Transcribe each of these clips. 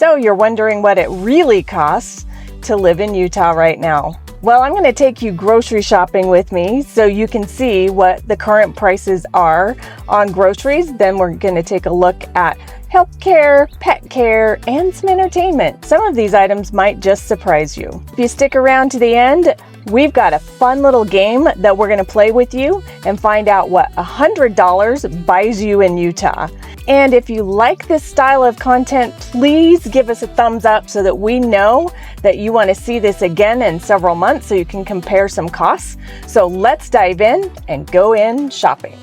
So you're wondering what it really costs to live in Utah right now. Well, I'm going to take you grocery shopping with me so you can see what the current prices are on groceries. Then we're going to take a look at healthcare, pet care, and some entertainment. Some of these items might just surprise you. If you stick around to the end, we've got a fun little game that we're going to play with you and find out what $100 buys you in Utah. And if you like this style of content, please give us a thumbs up so that we know that you want to see this again in several months so you can compare some costs. So let's dive in and go in shopping.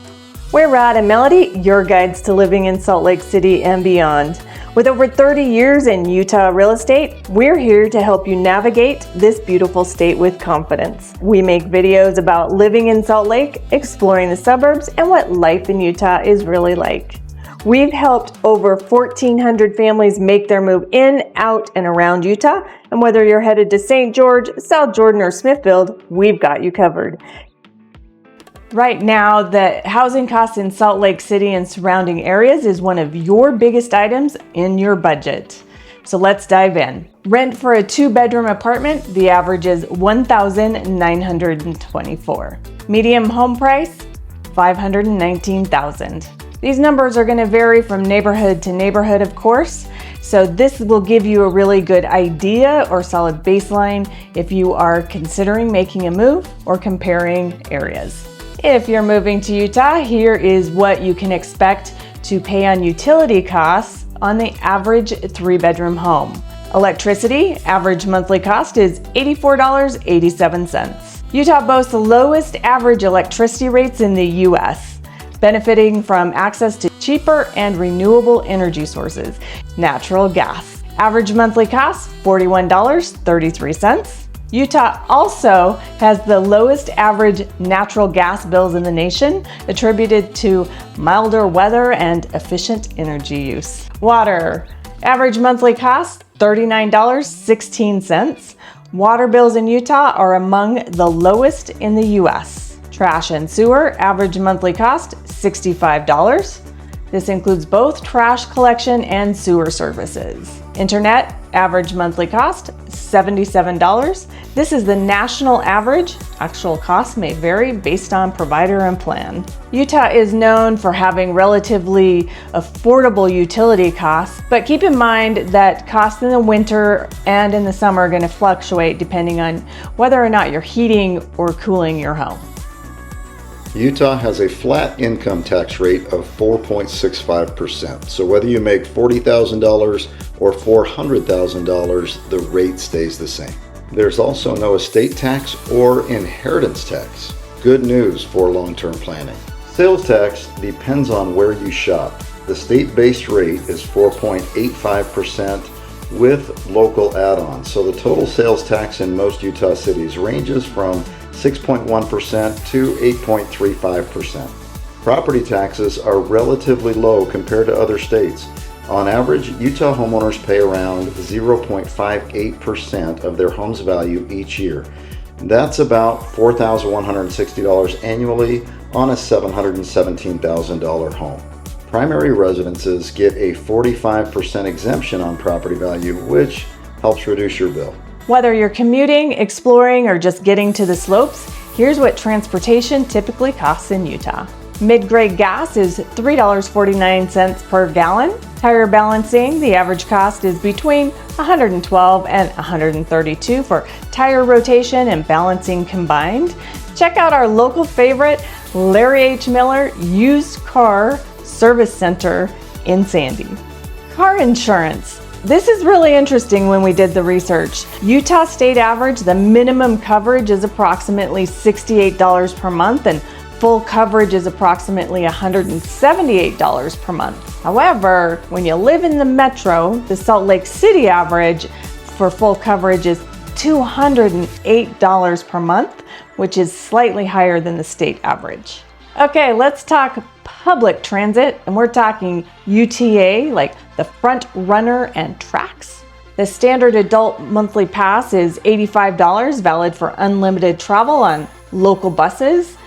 We're Rod and Melody, your guides to living in Salt Lake City and beyond. With over 30 years in Utah real estate, we're here to help you navigate this beautiful state with confidence. We make videos about living in Salt Lake, exploring the suburbs, and what life in Utah is really like. We've helped over 1,400 families make their move in, out, and around Utah. And whether you're headed to St. George, South Jordan, or Smithfield, we've got you covered. Right now, the housing costs in Salt Lake City and surrounding areas is one of your biggest items in your budget. So let's dive in. Rent for a 2-bedroom apartment, the average is $1,924. Medium home price, $519,000. These numbers are going to vary from neighborhood to neighborhood, of course, so this will give you a really good idea or solid baseline if you are considering making a move or comparing areas. If you're moving to Utah, here is what you can expect to pay on utility costs on the average 3-bedroom home. Electricity, average monthly cost is $84.87. Utah boasts the lowest average electricity rates in the U.S., benefiting from access to cheaper and renewable energy sources. Natural gas. Average monthly cost, $41.33. Utah also has the lowest average natural gas bills in the nation, attributed to milder weather and efficient energy use. Water. Average monthly cost, $39.16. Water bills in Utah are among the lowest in the U.S. Trash and sewer, average monthly cost, $65. This includes both trash collection and sewer services. Internet, average monthly cost, $77. This is the national average. Actual costs may vary based on provider and plan. Utah is known for having relatively affordable utility costs, but keep in mind that costs in the winter and in the summer are going to fluctuate depending on whether or not you're heating or cooling your home. Utah has a flat income tax rate of 4.65%. So whether you make $40,000 or $400,000, the rate stays the same. There's also no estate tax or inheritance tax. Good news for long-term planning. Sales tax depends on where you shop. The state-based rate is 4.85% with local add-ons. So the total sales tax in most Utah cities ranges from 6.1% to 8.35%. Property taxes are relatively low compared to other states. On average, Utah homeowners pay around 0.58% of their home's value each year. That's about $4,160 annually on a $717,000 home. Primary residences get a 45% exemption on property value, which helps reduce your bill. Whether you're commuting, exploring, or just getting to the slopes, here's what transportation typically costs in Utah. Mid-grade gas is $3.49 per gallon. Tire balancing, the average cost is between $112 and $132 for tire rotation and balancing combined. Check out our local favorite, Larry H. Miller Used Car Service Center in Sandy. Car insurance. This is really interesting when we did the research. Utah state average, the minimum coverage is approximately $68 per month and full coverage is approximately $178 per month. However, when you live in the metro, the Salt Lake City average for full coverage is $208 per month, which is slightly higher than the state average. Okay, let's talk public transit, and we're talking UTA, like the Front Runner and Trax. The standard adult monthly pass is $85, valid for unlimited travel on local buses,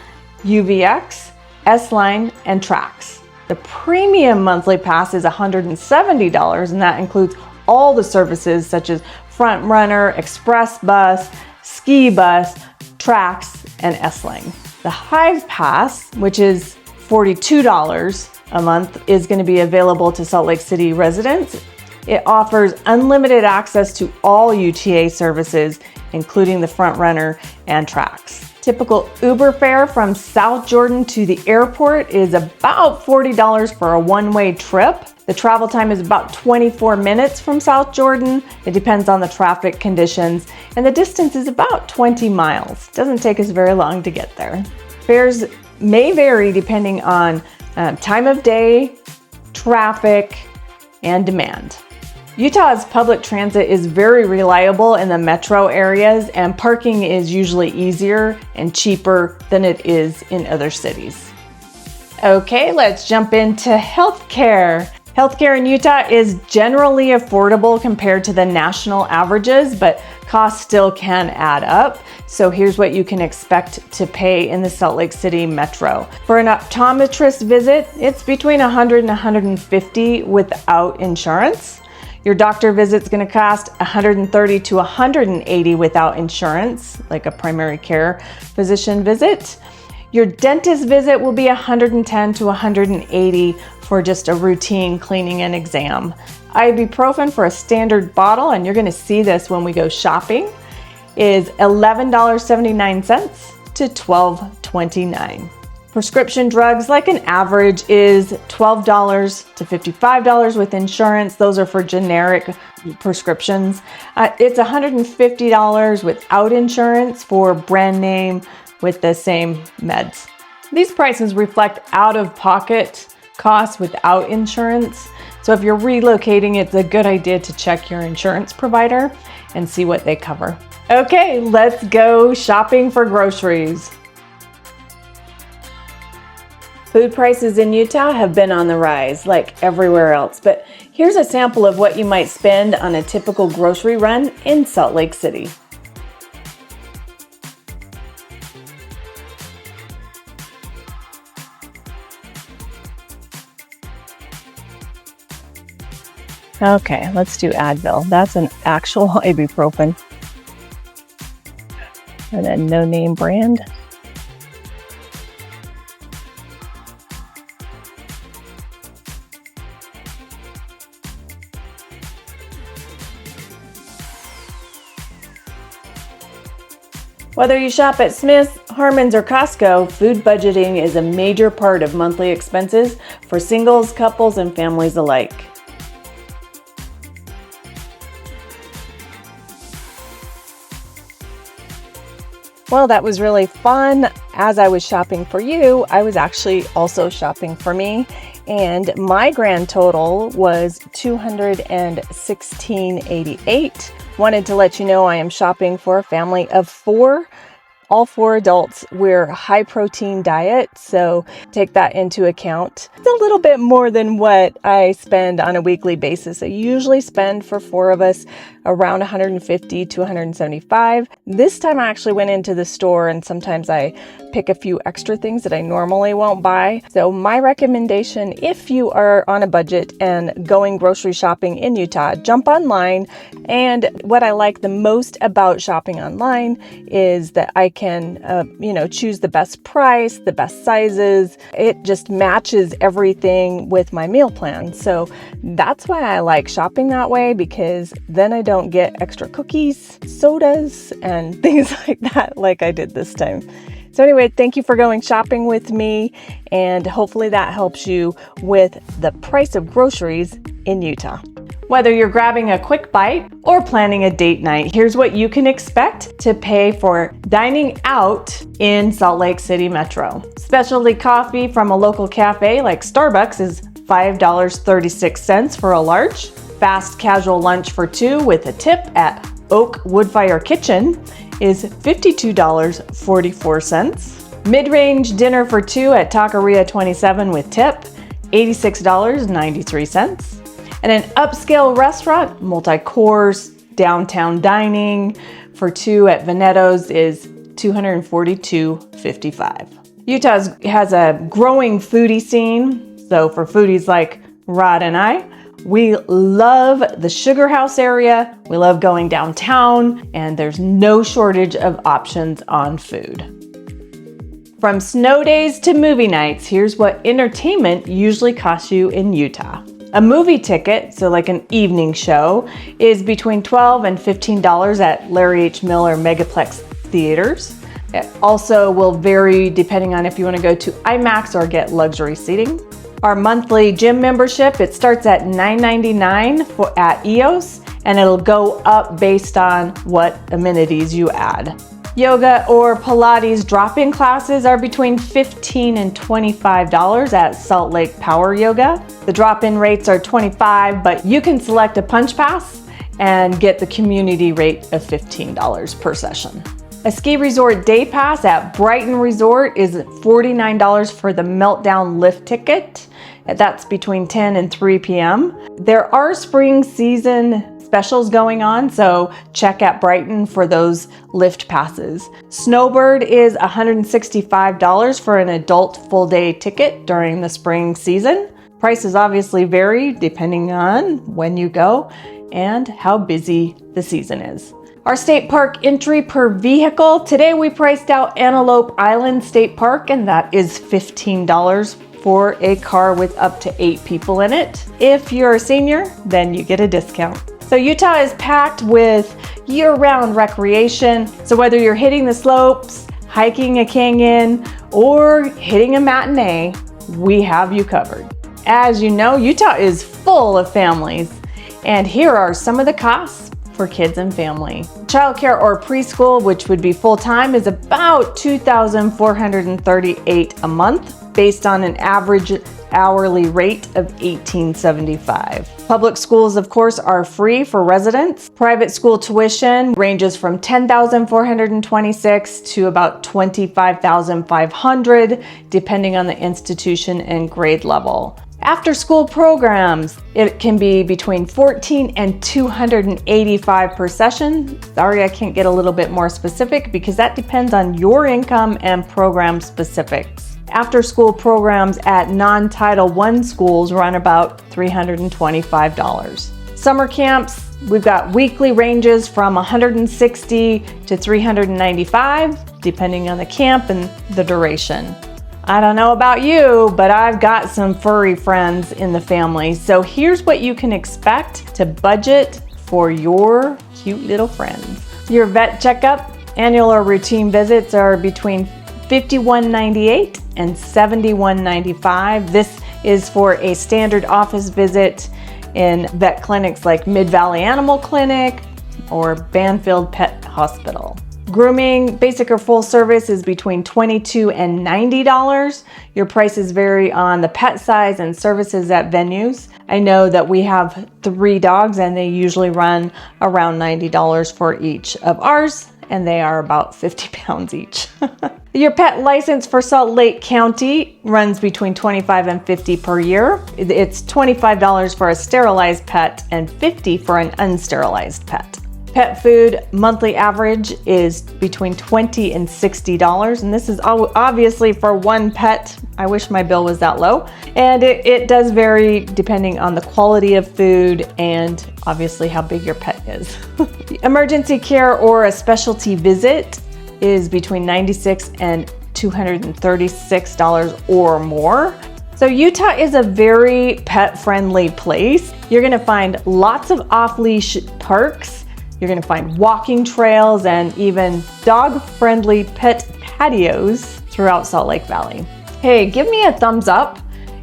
UVX, S-Line, and Trax. The premium monthly pass is $170, and that includes all the services such as Front Runner, Express Bus, Ski Bus, Trax, and S-Lane. The Hive Pass, which is $42 a month, is going to be available to Salt Lake City residents. It offers unlimited access to all UTA services, including the Front Runner and Trax. Typical Uber fare from South Jordan to the airport is about $40 for a one-way trip. The travel time is about 24 minutes from South Jordan. It depends on the traffic conditions, and the distance is about 20 miles. Doesn't take us very long to get there. Fares may vary depending on time of day, traffic, and demand. Utah's public transit is very reliable in the metro areas, and parking is usually easier and cheaper than it is in other cities. Okay, let's jump into healthcare. Healthcare in Utah is generally affordable compared to the national averages, but costs still can add up. So here's what you can expect to pay in the Salt Lake City metro. For an optometrist visit, it's between $100 and $150 without insurance. Your doctor visit's going to cost $130 to $180 without insurance, like a primary care physician visit. Your dentist visit will be $110 to $180 for just a routine cleaning and exam. Ibuprofen for a standard bottle, and you're going to see this when we go shopping, is $11.79 to $12.29. Prescription drugs, like an average, is $12 to $55 with insurance. Those are for generic prescriptions. It's $150 without insurance for brand name with the same meds. These prices reflect out-of-pocket costs without insurance. So if you're relocating, it's a good idea to check your insurance provider and see what they cover. Okay, let's go shopping for groceries. Food prices in Utah have been on the rise, like everywhere else, but here's a sample of what you might spend on a typical grocery run in Salt Lake City. Okay, let's do Advil. That's an actual ibuprofen. And a no-name brand. Whether you shop at Smith's, Harmon's, or Costco, food budgeting is a major part of monthly expenses for singles, couples, and families alike. Well, that was really fun. As I was shopping for you, I was actually also shopping for me, and my grand total was $216.88. Wanted to let you know I am shopping for a family of 4. All 4 adults. We're a high protein diet, so take that into account. It's a little bit more than what I spend on a weekly basis. I usually spend for 4 of us around 150 to 175. This time I actually went into the store, and sometimes I pick a few extra things that I normally won't buy. So my recommendation, if you are on a budget and going grocery shopping in Utah, jump online. And what I like the most about shopping online is that I can choose the best price, the best sizes. It just matches everything with my meal plan. So that's why I like shopping that way, because then I don't get extra cookies, sodas, and things like that like I did this time. So anyway, thank you for going shopping with me, and hopefully that helps you with the price of groceries in Utah. Whether you're grabbing a quick bite or planning a date night, here's what you can expect to pay for dining out in Salt Lake City Metro. Specialty coffee from a local cafe like Starbucks is $5.36 for a large. Fast casual lunch for 2 with a tip at Oak Woodfire Kitchen is $52.44. Mid-range dinner for 2 at Taqueria 27 with tip, $86.93. And an upscale restaurant, multi-course, downtown dining for 2 at Veneto's is $242.55. Utah has a growing foodie scene. So for foodies like Rod and I, We love the Sugar House area. We love going downtown, and there's no shortage of options on food. From snow days to movie nights, here's what entertainment usually costs you in Utah. A movie ticket, so like an evening show, is between $12 and $15 at Larry H. Miller Megaplex theaters. It also will vary depending on if you want to go to IMAX or get luxury seating. Our monthly gym membership, it starts at $9.99 at EOS, and it'll go up based on what amenities you add. Yoga or Pilates drop-in classes are between $15 and $25 at Salt Lake Power Yoga. The drop-in rates are $25, but you can select a punch pass and get the community rate of $15 per session. A ski resort day pass at Brighton Resort is $49 for the Meltdown lift ticket. That's between 10 and 3 p.m. There are spring season specials going on, so check at Brighton for those lift passes. Snowbird is $165 for an adult full day ticket during the spring season. Prices obviously vary depending on when you go and how busy the season is. Our state park entry per vehicle, today we priced out Antelope Island State Park, and that is $15 for a car with up to 8 people in it. If you're a senior, then you get a discount. So Utah is packed with year-round recreation. So whether you're hitting the slopes, hiking a canyon, or hitting a matinee, we have you covered. As you know, Utah is full of families, and here are some of the costs for kids and family. Childcare or preschool, which would be full-time, is about $2,438 a month based on an average hourly rate of $18.75. Public schools, of course, are free for residents. Private school tuition ranges from $10,426 to about $25,500, depending on the institution and grade level. After school programs, it can be between $14 and $285 per session. Sorry, I can't get a little bit more specific because that depends on your income and program specifics. After school programs at non-Title I schools run about $325. Summer camps, we've got weekly ranges from $160 to $395, depending on the camp and the duration. I don't know about you, but I've got some furry friends in the family. So here's what you can expect to budget for your cute little friends. Your vet checkup, annual or routine visits are between $51.98 and $71.95. This is for a standard office visit in vet clinics like Mid-Valley Animal Clinic or Banfield Pet Hospital. Grooming, basic or full service, is between $22 and $90. Your prices vary on the pet size and services at venues. I know that we have 3 dogs and they usually run around $90 for each of ours, and they are about 50 pounds each. Your pet license for Salt Lake County runs between $25 and $50 per year. It's $25 for a sterilized pet and $50 for an unsterilized pet. Pet food monthly average is between $20 and $60, and this is obviously for one pet. I wish my bill was that low. And it does vary depending on the quality of food and obviously how big your pet is. Emergency care or a specialty visit is between $96 and $236 or more. So Utah is a very pet-friendly place. You're gonna find lots of off-leash parks. You're gonna find walking trails and even dog-friendly pet patios throughout Salt Lake Valley. Hey, give me a thumbs up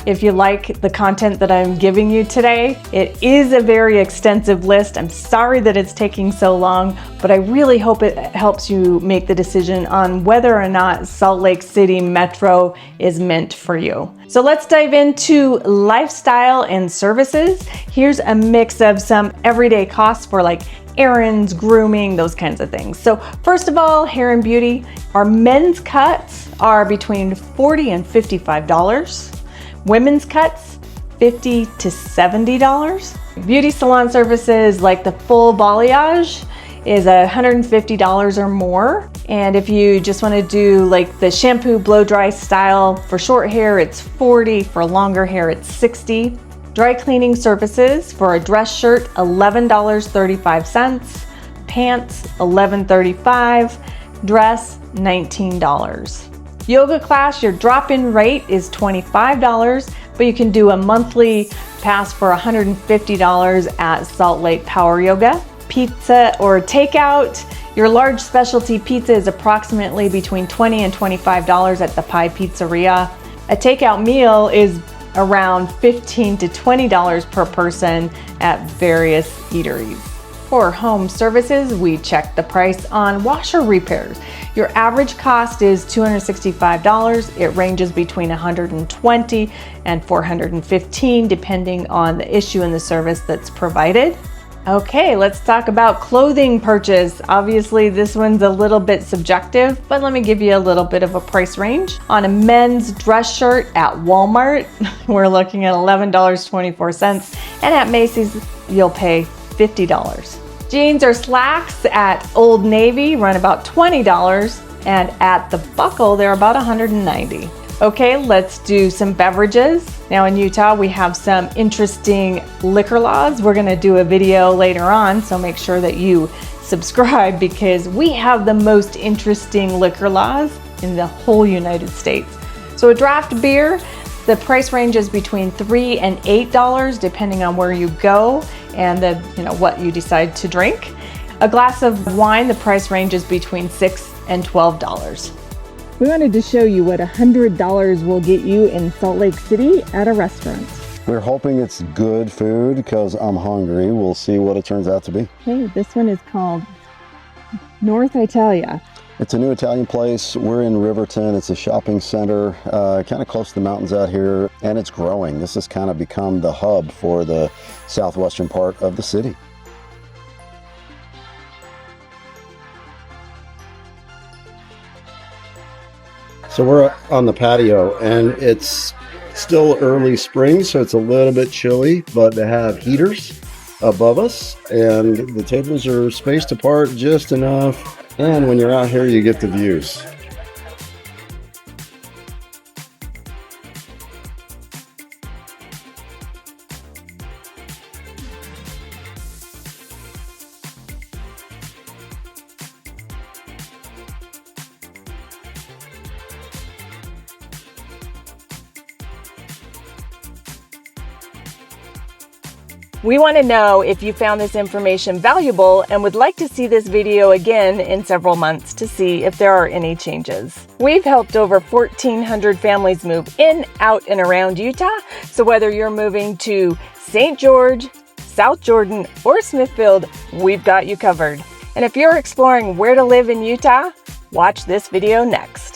if you like the content that I'm giving you today. It is a very extensive list. I'm sorry that it's taking so long, but I really hope it helps you make the decision on whether or not Salt Lake City Metro is meant for you. So let's dive into lifestyle and services. Here's a mix of some everyday costs for like errands, grooming, those kinds of things. So first of all, hair and beauty. Our men's cuts are between $40 and $55. Women's cuts, $50 to $70. Beauty salon services like the full balayage is $150 or more. And if you just want to do like the shampoo blow dry style for short hair, it's $40. For longer hair, it's $60. Dry cleaning services for a dress shirt, $11.35. Pants, $11.35. Dress, $19. Yoga class, your drop-in rate is $25, but you can do a monthly pass for $150 at Salt Lake Power Yoga. Pizza or takeout, your large specialty pizza is approximately between $20 and $25 at the Pie Pizzeria. A takeout meal is around $15 to $20 per person at various eateries. For home services, we check the price on washer repairs. Your average cost is $265. It ranges between $120 and $415 depending on the issue and the service that's provided. Okay, let's talk about clothing purchase. Obviously, this one's a little bit subjective, but let me give you a little bit of a price range. On a men's dress shirt at Walmart, we're looking at $11.24, and at Macy's, you'll pay $50. Jeans or slacks at Old Navy run about $20, and at the Buckle, they're about $190. Okay, let's do some beverages. Now in Utah, we have some interesting liquor laws. We're gonna do a video later on, so make sure that you subscribe because we have the most interesting liquor laws in the whole United States. So a draft beer, the price range is between $3 and $8 depending on where you go and what you decide to drink. A glass of wine, the price range is between $6 and $12. We wanted to show you what $100 will get you in Salt Lake City at a restaurant. We're hoping it's good food because I'm hungry. We'll see what it turns out to be. Okay, this one is called North Italia. It's a new Italian place. We're in Riverton. It's a shopping center, kind of close to the mountains out here, and it's growing. This has kind of become the hub for the southwestern part of the city. So we're on the patio, and it's still early spring, so it's a little bit chilly, but they have heaters above us, and the tables are spaced apart just enough. And when you're out here, you get the views. We want to know if you found this information valuable and would like to see this video again in several months to see if there are any changes. We've helped over 1,400 families move in, out, and around Utah. So whether you're moving to St. George, South Jordan, or Smithfield, we've got you covered. And if you're exploring where to live in Utah, watch this video next.